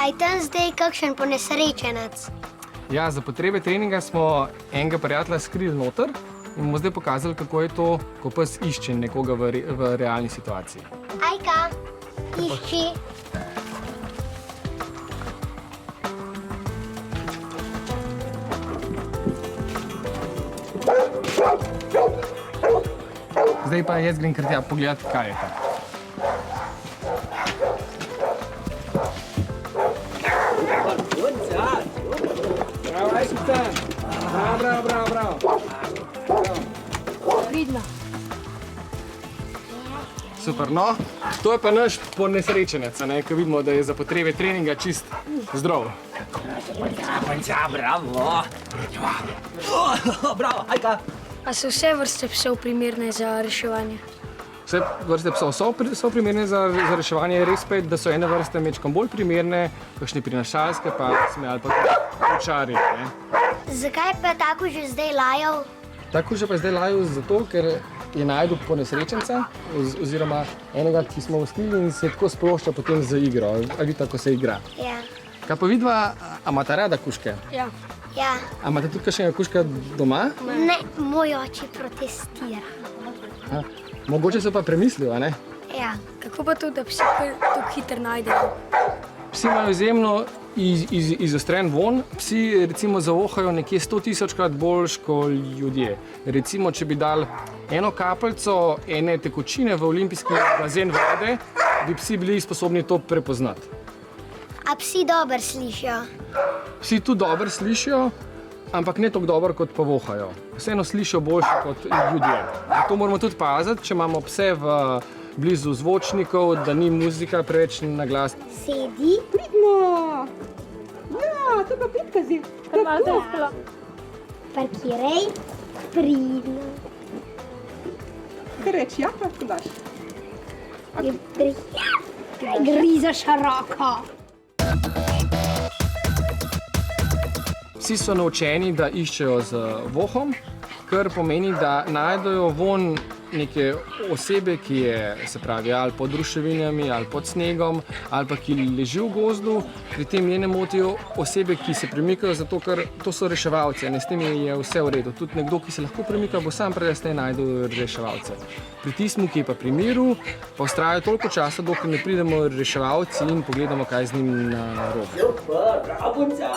A je tam zdaj kakšen ponesrečenec? Ja, za potrebe treninga smo enega prijatelja skrili noter in bomo zdaj pokazali, kako je to, ko pes išče nekoga v realni situaciji. Ajka, išči. Zdaj pa jaz grem kar tja pogledat, kaj je tam. Bravo, Ajkica! Bravo! Pridno. Super, no, to je pa naš ponesrečenec, ki vidimo, da je za potrebe treninga čist zdrav. Bravo! Bravo, Ajka! A so vse vrste psov primerne za reševanje? Vse vrste psov so primerne za reševanje, res pa je, da so ene vrste mečkom bolj primerne, kakšne prinašalske pa sme ali pa kočarji. Zakaj pa tako že zdaj lajal? Tako že pa zdaj lajal zato, ker je našel ponesrečenca oziroma enega, ki smo ustrili in se tako sprošča potem za igro, ali vidite, kako se igra. Ja. Kaj pa vidva, a imate rada kužke? Ja. Ja. A imate tudi kakšnega kužka doma? Ne, moj oče protestira. Ha, mogoče so pa premislili, a ne? Ja. Kako pa to, da psi tako hitro najdejo? Psi imajo izjemno izostren von. Psi recimo zavohajo nekje 100.000-krat boljš kot ljudje. Recimo, če bi dali eno kapljico ene tekočine v olimpijski bazen vode, bi psi bili sposobni to prepoznati. A psi dobro slišijo? Psi tudi dobro slišijo, ampak ne tako dobro, kot pa vohajo. Vseeno slišijo boljše kot ljudje. To moramo tudi paziti, če imamo pse blizu zvočnikov, da ni muzika preveč na glas. Sedi. Pridno! Ja, to pa pridka si. Tako. Parkiraj. Pridno. Kaj reči, ja, pa ko daš? Grizaš roko. Psi so naučeni, da iščejo z vohom, kar pomeni, da najdejo von neke osebe, ki je, se pravi, ali pod ruševinami, ali pod snegom, ali pa ki leži v gozdu. Pri tem je ne motijo osebe, ki se premikajo, zato ker to so reševalci, s tem je vse v redu. Tudi nekdo, ki se lahko premika, bo sam predvsej najdel reševalce. Pri tistem, ki je pa pri miru, pa vztrajajo toliko časa, dokler ne pridemo reševalci in pogledamo, kaj z njim narobe. Super, bravo, punca!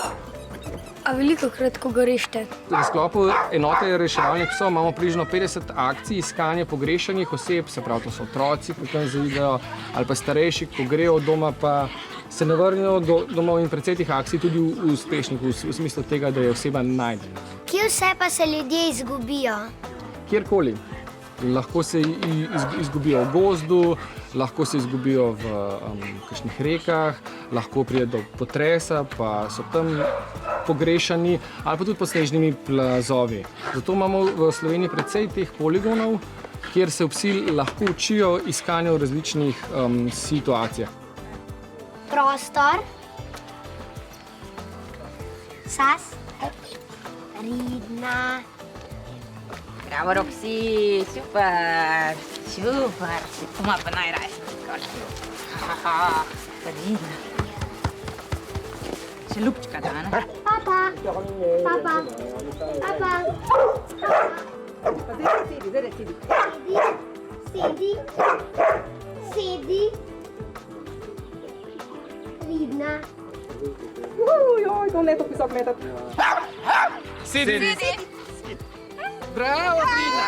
A veliko krat, ko ga rešite? V sklopu enote reševalnih psov imamo približno 50 akcij iskanja pogrešanih oseb, se pravi, to so otroci, ki tam zaidejo, ali pa starejši, ko grejo od doma, pa se ne vrnejo domov in precej teh akcij tudi uspešnih, v smislu tega, da je oseba najdena. Kje vse pa se ljudje izgubijo? Kjerkoli. Lahko se izgubijo v gozdu, lahko se izgubijo v kakšnih rekah, lahko pride do potresa, pa so tam pogrešani, ali pa tudi pod snežnimi plazovi. Zato imamo v Sloveniji precej teh poligonov, kjer se psi lahko učijo iskanja v različnih situacijah. Prostor. Sas. Pridna. Bravo, Roxy, super, super, ima pa najrajši haha, pridna. Še ljubčka da, ne? Papa. Zdaj sedi. Sedi. Pridna. Joj, to ne tako visok meter. Sedi! Bravo, pridna!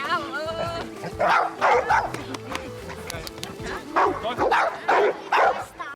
Bravo!